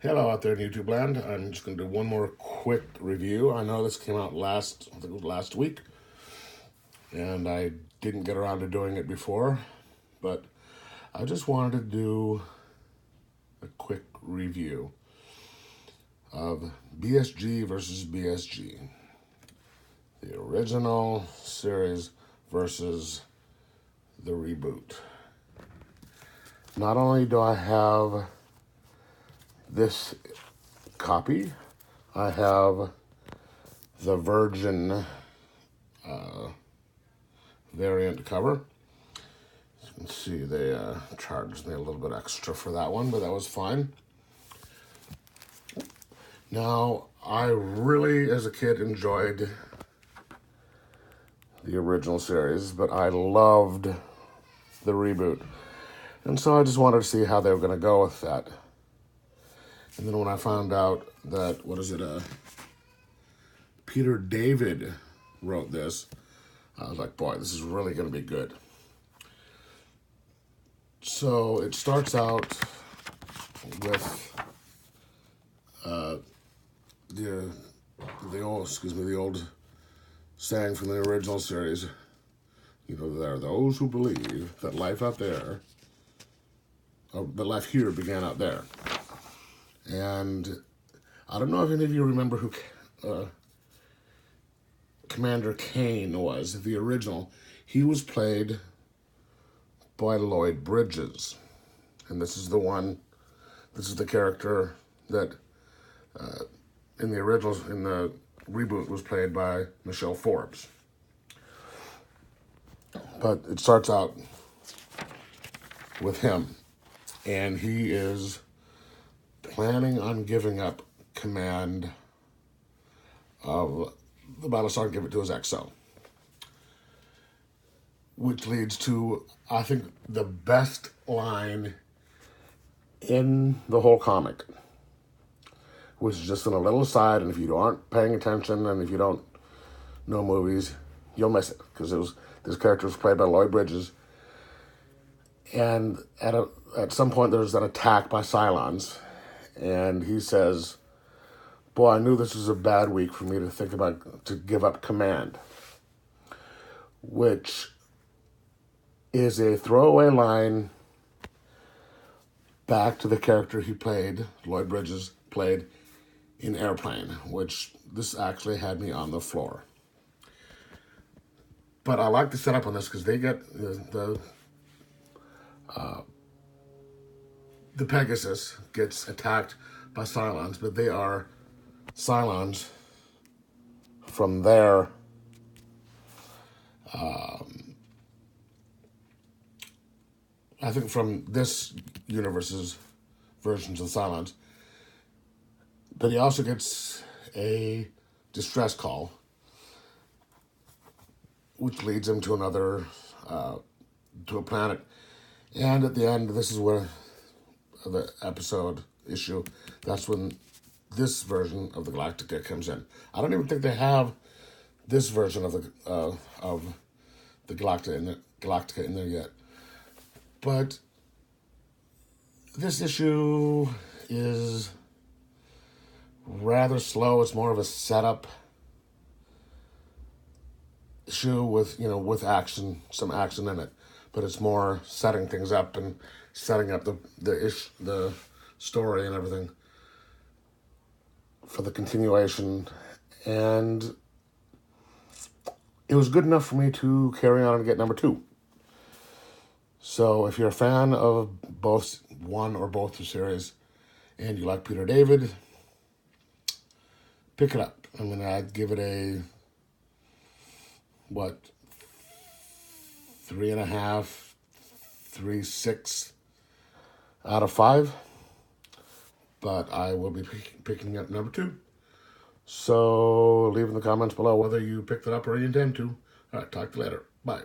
Hello out there in YouTube land. I'm just going to do one more quick review. I know this came out I think it was last week, and I didn't get around to doing it before, but I just wanted to do a quick review of BSG versus BSG. The original series versus the reboot. Not only do I have this copy, I have the Virgin variant cover. As you can see, they charged me a little bit extra for that one, but that was fine. Now, I really, as a kid, enjoyed the original series, but I loved the reboot. And so I just wanted to see how they were going to go with that. And then when I found out that, Peter David wrote this, I was like, boy, this is really going to be good. So it starts out with the old saying from the original series. You know, there are those who believe that life out there, that life here began out there. And I don't know if any of you remember who Commander Kane was, the original. He was played by Lloyd Bridges. And this is the character that in the reboot was played by Michelle Forbes. But it starts out with him, and he is planning on giving up command of the Battlestar and give it to his XO. Which leads to, I think, the best line in the whole comic. Which is just in a little aside, and if you aren't paying attention and if you don't know movies, you'll miss it. Because this character was played by Lloyd Bridges. And at some point there's an attack by Cylons. And he says, boy, I knew this was a bad week for me to give up command. Which is a throwaway line back to the character he played, Lloyd Bridges played in Airplane, which this actually had me on the floor. But I like the setup on this because they get the Pegasus gets attacked by Cylons, but they are Cylons from their I think from this universe's versions of Cylons. But he also gets a distress call, which leads him to to a planet. And at the end, this is where the episode issue, that's when this version of the Galactica comes in. I don't even think they have this version of the Galactica in there yet. But this issue is rather slow. It's more of a setup issue with some action in it. But it's more setting things up and setting up the story and everything for the continuation. And it was good enough for me to carry on and get number 2. So if you're a fan of one or both the series and you like Peter David, pick it up. I'm going to give it a 3.5, 3.6 out of 5. But I will be picking up number 2. So leave in the comments below whether you picked it up or you intend to. All right, talk to you later. Bye.